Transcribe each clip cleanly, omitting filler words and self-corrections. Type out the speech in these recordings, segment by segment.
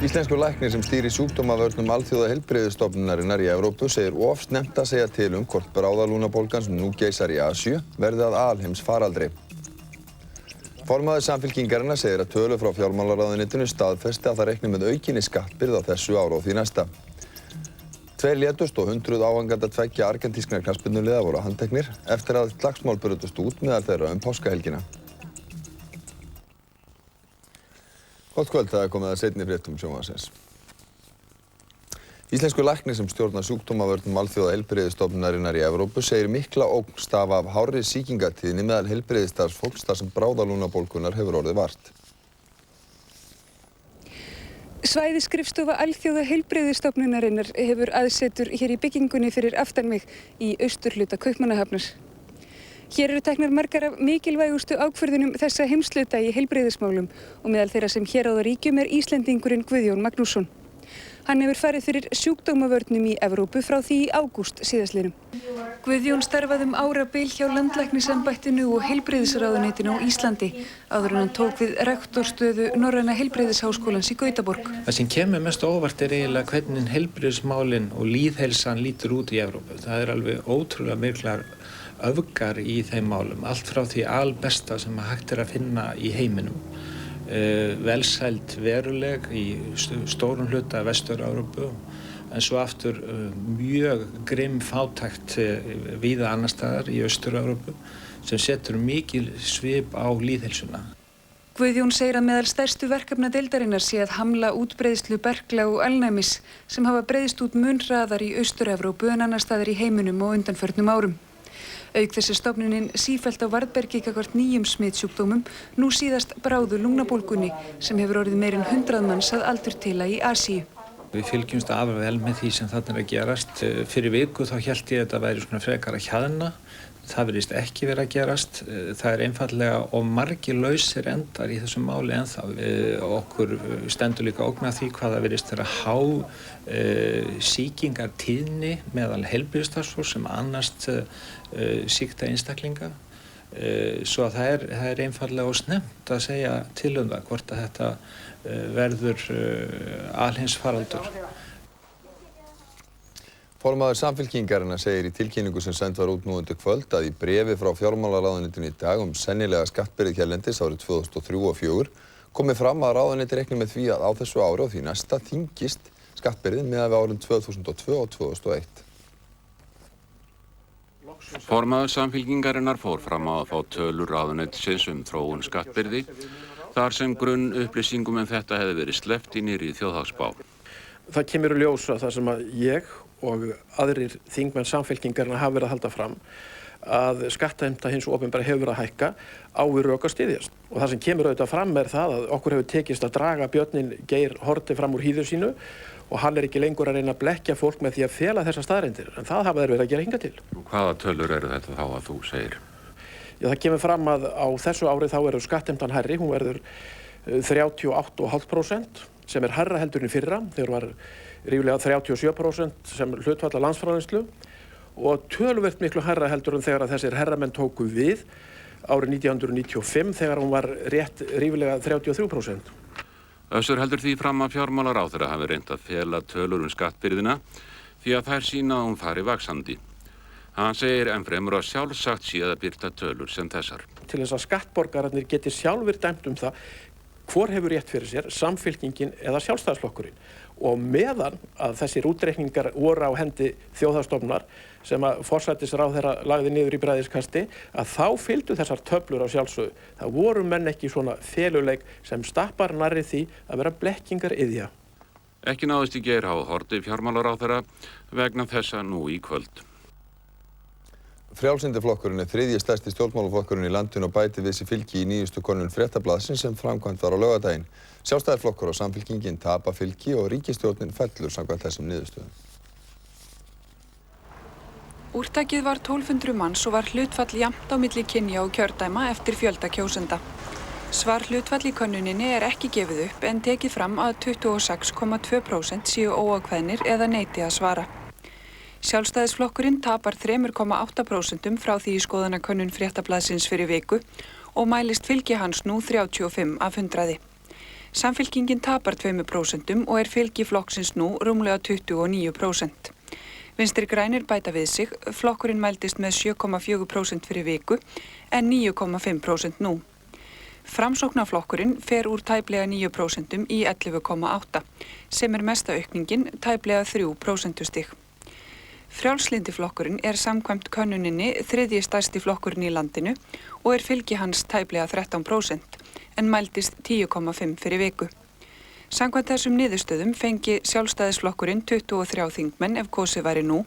Íslenskur læknir sem stýrir sjúkdómavörnum Alþjóðaheilbrigðisstofnunarinnar í Evrópu segir of snemmt að segja til hvort bráðalúnabólgan sem nú geisar í Asíu verði að alheimsfaraldri. Formaður Samfylkingarinnar segir að tölur frá fjármálaráðuneytinu staðfesti að það reikni með aukinni skattbyrði á þessu ári og því næsta. 2 létust og 100 áhangandi tveggja argentískra knattspyrnuliða voru handteknir eftir að slagsmál brutust út meðal þeirra páskahelgina. Gott kvöld, það komið að seinni fréttum sjónvarpsins. Íslenskur læknir sem stjórnar sjúkdómavörnum Alþjóðaheilbrigðisstofnunarinnar í Evrópu segir mikla ógn stafa af hárri sýkingatíðni meðal heilbrigðisstarfsfólks þar sem bráðalúnabólgunnar hefur orðið vart. Svæðisskrifstofa Alþjóðaheilbrigðisstofnunarinnar hefur aðsetur hér í byggingunni fyrir aftan mig í austurhluta Kaupmannahafnar. Hér eru teknar margar af mikilvægustu ákvörðunum þessa heimshluta í heilbrigðismálum og meðal þeirra sem hér á ríkjum Íslendingurinn Guðjón Magnússon. Hann hefur farið fyrir sjúkdómavörnum í Evrópu frá því í ágúst síðastliðnum. Guðjón starfaði árabil hjá landlæknisembættinu og heilbrigðisráðuneytinu á Íslandi áður en hann tók við rektorstöðu Norræna heilbrigðisháskólans í Gautaborg. Það sem kemur mest á óvart eiginlega hvernig heilbrigðismálin og lýðheilsan lítur út í Evrópu. Það alveg ótrúlega miklar öfgar í þeim málum, allt frá því albesta sem hægt að finna í heiminum. Velsæld veruleg í stórum hluta Vestur-Evrópu, en svo aftur mjög grimm fátækt víða annar staðar í Austur-Evrópu sem setur mikil svip á lýðheilsuna. Guðjón segir að meðal stærstu verkefna deildarinnar sé að hamla útbreiðslu berkla og alnæmis sem hafa breiðst út mun hraðar í Austur-Evrópu en annar staðar í heiminum á undanförnum árum. Auk þess stofnunin sífellt á varðbergi gagnvart nýjum smitsjúkdómum, nú síðast bráðu lungnabólgunni sem hefur orðið meira en 100 manns að aldurtila í Asíu. Við fylgjumst afar vel með því sem þarna að gerast. Fyrir viku þá hélt ég að þetta væri svona frekar að hjaðna. Það virðist ekki vera að gerast. Það einfaldlega of margir lausir endar í þessum máli ennþá. Okkur stendur líka ógn af því hvað það virðist vera há sýkingartíðni meðal heilbrigðisstarfsfólks sem annast sýkta einstaklinga. Svo að það er einfaldlega of snemmt að segja til það hvort að þetta verður alheimsfaraldur. Formaður Samfylkingarinnar segir í tilkynningu sem send var út nú undir kvöld að í bréfi frá fjármálaráðuneytinu í dag sennilega skattbyrði hérlendis árið 2003 og 2004 komi fram að ráðuneyti reikni með því að á þessu ári og því næsta þyngist skattbyrðin miðað við árin 2002 og 2001. Formaður Samfylkingarinnar fór fram á að fá tölur ráðuneytisins þróun skattbyrði þar sem grunn upplýsingum þetta hefði verið sleppt í nýrri þjóðhagsspá. Það kemur í ljós að það sem að ég og aðrir þingmenn Samfylkingarinnar hafa verið að halda fram að skattheimta hins opinbera hefur verið að hækka á við rök að styðjast. Og það sem kemur auðvitað fram það að okkur hefur tekist að draga björninn Geir Haarde fram úr hýðu sínu og hann ekki lengur að reyna að blekkja fólk með því að fela þessar staðreyndir. En það hafa þeir verið að gera hingað til. Hvaða tölur eru þetta þá að þú segir? Já, það kemur fram að á þessu ári þá verður skattheimtan hærri, hún verður 38,5% sem hærra heldur en í fyrra, þegar var ríflega 37% sem hlutfall af landsframleiðslu og töluvert miklu hærra heldur en þegar að þessir herramenn tóku við árið 1995 þegar hún var rétt ríflega 33%. Össur heldur því fram að fjármálaráðherra hafi reynt að fela tölur skattbyrðina því að þær sýna að hún fari vaxandi. Hann segir ennfremur að sjálfsagt sé að birta tölur sem þessar. Til þess að skattborgararnir geti sjálfur dæmt það hvor hefur rétt fyrir sér, Samfylkingin eða Sjálfstæðisflokkurinn. Og meðan að þessir útreikningar voru á hendi þjóðhagsstofnunar sem að forsætisráðherra lagði niður í bræðiskasti, að þá fylgdu þessar töflur á sjálfsögðu. Það voru menn ekki svona feluleik sem stappar nærri því að vera blekkingar iðja. Ekki náðist í Geir Haarde fjármálaráðherra vegna þessa nú í kvöld. Frjálslyndi flokkurinn þriðji stærsti stjórnmálaflokkurinn í landinu og bæti við sig fylgi í nýjustu könnun Fréttablaðsins sem framkvæmt var á laugardaginn. Sjálfstæðisflokkur og Samfylkingin tapa fylgi og ríkisstjórnin fellur samkvæmt þessum niðurstöðum. Úrtakið var 1200 manns og var hlutfall jafnt á milli kynja og kjördæma eftir fjölda kjósenda. Svar hlutfall í könnuninni ekki gefið upp en tekið fram að 26,2% séu óákveðnir eða neiti að svara. Sjálfstæðisflokkurinn tapar 3,8% frá því í skoðanakönnun Fréttablaðsins fyrir viku og mælist fylgi hans nú 35 af 100. Samfylkingin tapar 2% og fylgi flokksins nú rúmlega 29%. Vinstri grænir bæta við sig, flokkurinn mældist með 7,4% fyrir viku en 9,5% nú. Framsóknarflokkurinn fer úr tæplega 9% í 11,8% sem mesta aukningin tæplega 3% stig. Frjálslyndi flokkurinn samkvæmt könnuninni þriðji stærsti flokkurinn í landinu og fylgi hans tæplega 13% en mældist 10,5% fyrir viku. Samkvæmt þessum niðurstöðum fengi sjálfstæðisflokkurinn 23 þingmenn ef kosið væri nú,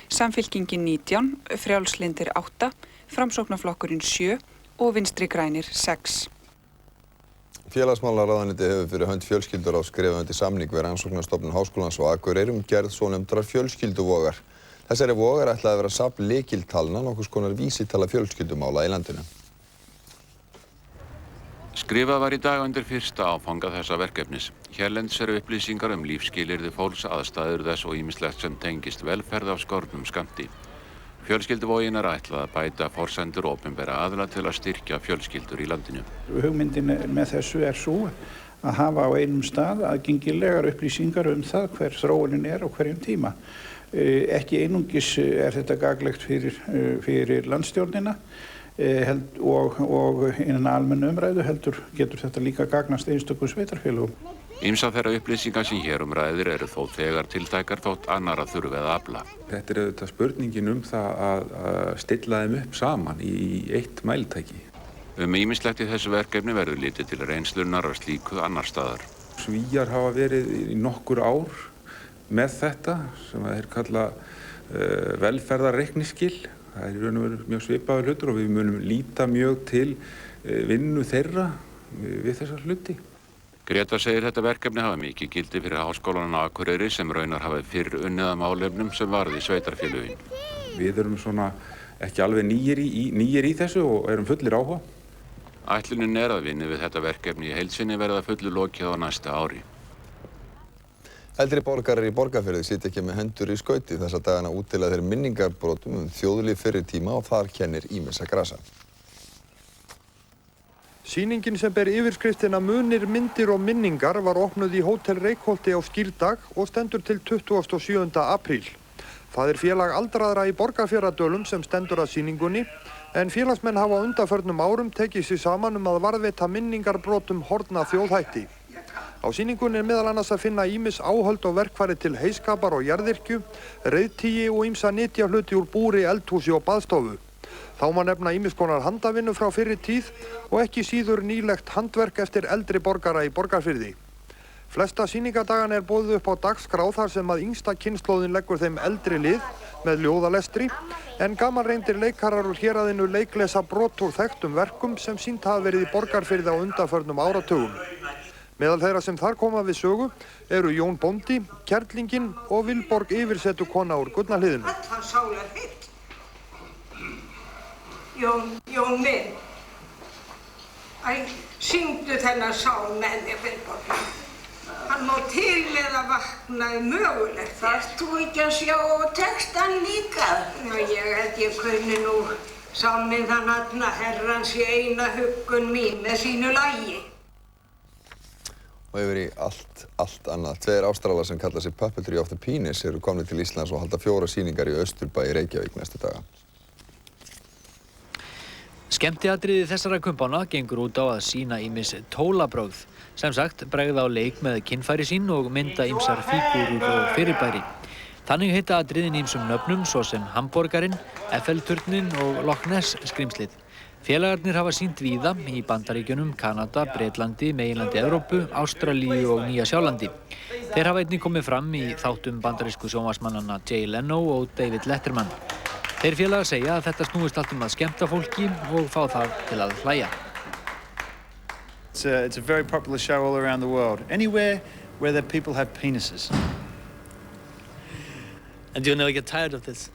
Samfylkingin 19, Frjálslyndir 8, Framsóknarflokkurinn 7 og Vinstri grænir 6. Félagsmálaráðuneytið hefur fyrir hönd fjölskylduráðs skrifað undir samning við Rannsóknarstofnun Háskólans á Akureyri gerð svonefndrar fjölskylduvogar. Þessari vogar ætlaði að vera safn lykiltalna, nokkurs konar vísitala fjölskyldumála í landinu. Skrifað var í dag undir fyrsta áfanga þessa verkefnis. Hérlendis upplýsingar lífsskilyrði fólks, aðstæður þess og ýmislegt sem tengist velferð af skornum skammti. Fjölskylduvogin ætlað að bæta forsendur opinbera aðila til að styrkja fjölskyldur í landinu. Hugmyndin með þessu sú að hafa á einum stað aðgengilegar upplýsingar það hver þróunin á hverjum tíma. Ekki einungis þetta gagnlegt fyrir landstjórnina og innan almennu umræðu heldur getur þetta líka gagnast einstökum sveitarfélögum. Ýmsar þeirra upplýsingar sem hér ræðir eru þó þegar tiltækar þótt annarra þurfi að afla. Þetta auðvitað spurningin það að stilla þeim upp saman í eitt mælitæki. Ýmislegt í þessu verkefni verður litið til reynslunnar og slíku annar staðar. Svíar hafa verið í nokkur ár með þetta sem þeir kalla velferðarreikningsskil. Það í raun og veru mjög svipaður hlutur og við munum líta mjög til vinnu þeirra við þessar hluti. Greta segir þetta verkefni hafa mikið gildi fyrir Háskólann á Akureyri sem raunar hafi fyrr unnið að málefnum sem varði sveitarfélögin. Við erum svona ekki alveg nýir í þessu og erum fullir áhuga. Ætlunin að vinna við þetta verkefni í heild sinni verða fullu lokið á næsta ári. Eldri borgarar í Borgarfirði sitja ekki með hendur í skauti þessa dagana útdeila þeir minningarbrotum þjóðlíf fyrri tíma og þar kennir ýmissa grasa. Sýningin sem ber yfirskriftina Munir, myndir og minningar var opnuð í Hótel Reykholti á skírdag og stendur til 27. apríl. Það félag aldraðra í Borgarfjarðardölum sem stendur að sýningunni en félagsmenn hafa á undanförnum árum tekið sig saman að varðveita minningarbrotum horfna þjóðhætti. Á sýningunni meðal annars að finna ýmis áhöld og verkfæri til heyskapar og jarðyrkju, reiðtígi og ýmsa nytjahluti úr búri, eldhúsi og baðstofu. Þá má nefna ýmiss konar handavinnu frá fyrri tíð og ekki síður nýlegt handverk eftir eldri borgara í Borgarfirði. Flesta sýningadagana boðið upp á dagskrá þar sem að yngsta kynslóðin leggur þeim eldri lið með ljóðalestri en gamalreyndir leikarar úr héraðinu leiklesa brot úr þekktum verkum sem sýnt hafa verið í Borgarfirði á undanförnum áratugum. Meðal þeirra sem þar koma við sögu eru Jón Bóndi, Kerlingin og Vilborg yfirsetukona úr Gullnahliðinu. Jón minn, syngdu þennan sál með mér, Vilborg. Hann má til með að vakna mögulegt. Þarft þú ekki að sjá textan líka? Já, ég kunni nú sálminn þann alla herrans í eina huggun mín með sínu lagi. Og yfir í allt annað. Tveir Ástralar sem kalla sig Puppetry of the Penis eru komnir til Íslands og halda 4 sýningar í Austurbæ í Reykjavík næstu daga. Skemmtiatriði þessara kumpána gengur út á að sýna ýmis tólabrögð. Sem sagt, bregða á leik með kynfæri sín og mynda ýmsar fígúrur og fyrirbæri. Þannig heita atriðin ýmsum nöfnum svo sem Hamborgarinn, Eiffel-turnin og Loch Ness skrímslið. Félagarnir hafa sýnt víða í Bandaríkjunum, Kanada, Bretlandi, meginlandi Evrópu, Ástralíu og Nýja-Sjálandi. Þeir hafa einnig komið fram í þáttum bandarísku sjónvarpsmannanna Jay Leno og David Letterman. Þeir félagar segja að þetta snúist allt að skemmta fólki og fá það til að hlæja. It's a very popular show all around the world. Anywhere where the people have penises. And you'll never get tired of this?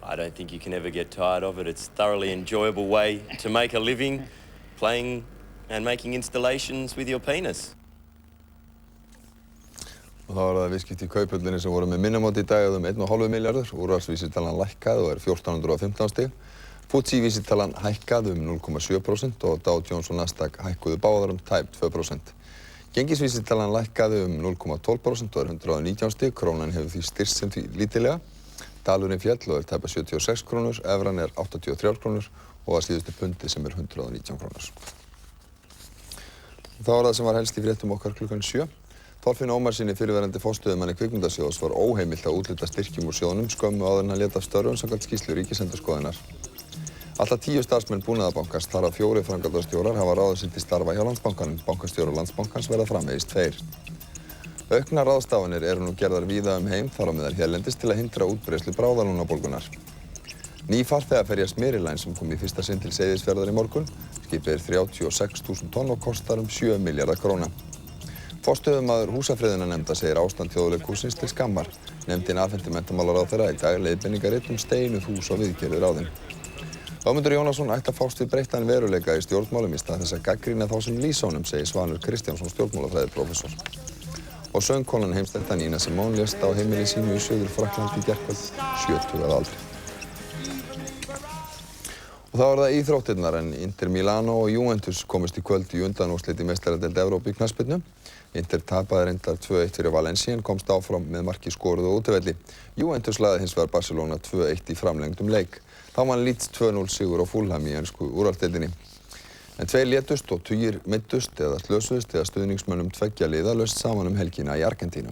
I don't think you can ever get tired of it. It's a thoroughly enjoyable way to make a living, playing and making installations with your penis. Og þá það viðskipti í Kauphöllinni sem voru með minnamóti í dag 1,5 milljarður. Úrvalsvísitalan lækkaði og 1415 stig. FTSE-vísitalan hækkaði 0,7% og Dow Jones og Nasdaq hækkuðu báðar tæp 2%. Gengisvísitalan lækkaði 0,12% og 119 stig, krónan hefur því styrkst sem því lítillega. Dalurinn féll og tæpa 76 krónur, evran 83 krónur og að síðustu pundi sem 119 krónur. Það var það sem var helst í fréttum okkar klukkan 7. Þorfinn Ómarssyni, fyrrverandi forstöðumanni Kvikmyndasjóðs, var óheimilt að úthluta styrkjum úr sjóðnum skömmu áður en hann lét af störfum samkvæmt skýrslu Ríkisendurskoðunar. Alltaf 10 starfsmenn Búnaðarbankans, þar af 4 framkvæmdastjórar, hafa ráðið sig til starfa hjá Landsbankanum. Bankastjórar Landsbankans verða framvegis 2. Auknar ráðstafanir eru nú gerðar víða heim, þar á meðal hérlendis, til að hindra útbreiðslu bráðalúnabólgunnar. Ný farþegaferja Smyrilæn sem kom í fyrsta sinn til Seyðisfjarðar í morgun. Skipið 36.000 tonn og kostar 7 milljarða króna. Forstöðumaður húsafriðunarnefndar segir ástand Þjóðleikhússins til skammar. Nefndin afhenti menntamálaráðherra í dag leiðbeiningarit steinuð hús og viðgerðir á þeim. Ögmundur Jónasson ætti að fást við breyttan veruleika í stjórnmálum í stað þess að gagnrýna þá sem lýsa honum, segir Svanur Kristjánsson stjórnmálafræðiprófessor. Og söngkonan heimsþekkta Nina Simone lést á heimili sínu í Suður-Frakklandi í gærkvöld, 70 að aldri. Og þá það íþróttirnar en Inter Milano og Juventus komist í kvöld í undanúrslit í meistaradeild Evrópu í knattspyrnu. Inter tapaði reyndar 2-1 fyrir Valencia en komst áfram með marki skoruðu á útivelli. Juventus lagði hins vegar Barcelona 2-1 í framlengdum leik. Þá vann Leeds 2-0 sigur á Fulham í ensku úrvalsdeildinni. En 2 létust og tugir meiddust eða slösuðust þegar stuðningsmönnum 2 liða laust saman helgina í Argentínu.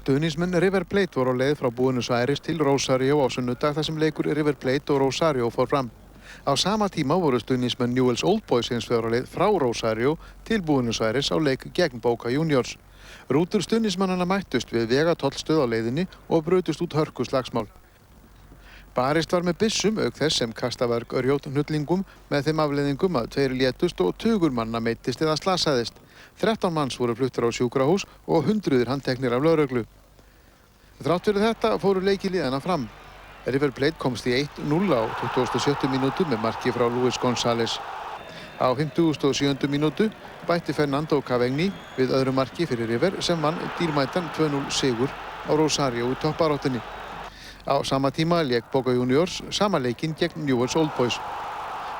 Stuðningsmenn River Plate voru á leið frá Buenos Aires til Rosario á sunnudag þar sem leikur River Plate og Rosario fór fram. Á sama tíma voru stuðningsmenn Newell's Old Boys hins vegar á leið frá Rosario til Buenos Aires á leik gegn Boca Juniors. Rútur stuðningsmannanna mættust við vegatollstöð á leiðinni og brutust út hörkuslagsmál. Barist var með byssum auk þess sem kastavarg rjóthnhullingum með þeim afleiðingum að 2 létust og tugur manna meiddist eða slasaðist. 13 manns voru fluttir á sjúkrahús og hundruðir handteknir af lögreglu. Þrátt fyrir þetta fóru leikiliðana fram. River Plate komst í 1-0 á 27. mínútu með marki frá Luis González. Á 57. mínútu bætti Fernando Cavegni við öðru marki fyrir River sem vann dýrmætan 2-0 sigur á Rosario í toppbaráttunni. Á sama tíma lék Boca Juniors sama leikinn gegn Newell's Old Boys.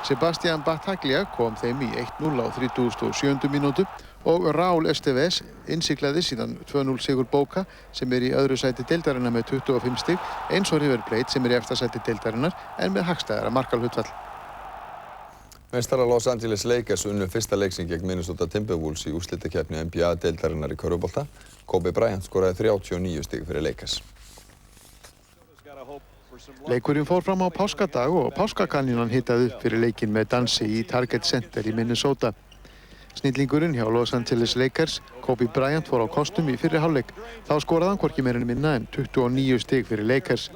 Sebastián Bataglia kom þeim í 1-0 á 37. mínútu og Raúl Esteves innsiglaði síðan 2-0 sigur Boca sem í öðru sæti deildarinnar með 25 stig eins og River Plate sem í efsta sæti deildarinnar en með hagstæðara markahlutfall. Meistarar Los Angeles Lakers unnu fyrsta leik sinn gegn Minnesota Timberwolves í úrslitakeppni NBA-deildarinnar í körfubolta. Kobe Bryant skoraði 39 stig fyrir Lakers. Leikurinn fór fram á páskadag og páskakanínan hitaði upp fyrir leikinn með dansi í Target Center í Minnesota. Snillingurinn hjá Los Angeles Lakers, Kobe Bryant, fór á kostum í fyrri hálfleik. Þá skoraði hann hvorki meira en minna en 29 stig fyrir Lakers.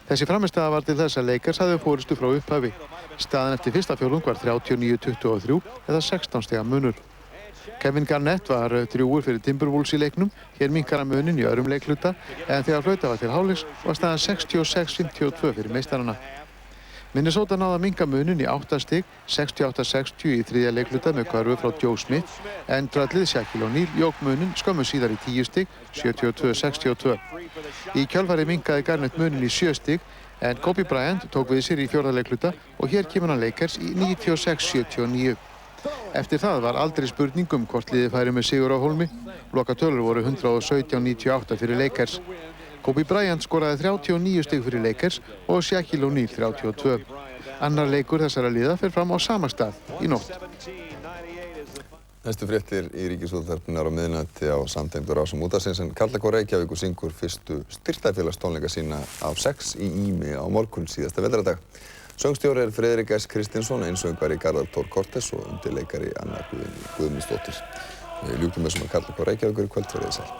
Þessi frammistaða var til þess að Lakers hafði forystu frá upphafi. Staðan eftir fyrsta fjórðung var 39-23 eða 16 stiga munur. Kevin Garnett var drjúgur fyrir Timberwolves í leiknum. Hér minnkar hann muninn í öðrum leikluta en þegar flautað var til hálfleiks var staðan 66-52 fyrir meistarana. Minnesota náði að minnka muninn í 8 stig, 68-60 í þriðja leikluta með körfu frá Joe Smith en tröllið Shaquille O'Neal jók muninn skömmu síðar í 10 stig, 72-62. Í kjölfarið minnkaði Garnett muninn í 7 stig en Kobe Bryant tók við sér í fjórða leikluta og hér kemur hann Lakers í 96-79. Eftir það var aldrei spurning hvort liðið færi með sigur á hólmi. Lokatölur voru 117-98 fyrir Lakers. Kobe Bryant skoraði 39 stig fyrir Lakers og Shaquille O'Neal 32. Annar leikur þessara liða fer fram á sama stað í nótt. Næstu fréttir í Ríkisútvarpinu á miðnætti á samtengdu rásum útvarpsins en Karlakór Reykjavíkur syngur fyrstu styrktarfélagstónleika sína af 6 í Ými á morgun síðasta vetrardag. Söngstjóri Friðrik S. Kristinsson, einsöngvari Garðar Thor Cortes og undirleikari Anna Guðmundsdóttir. Við ljúkum þessum að Karlakór Reykjavíkur í kvöld fyrir þessar.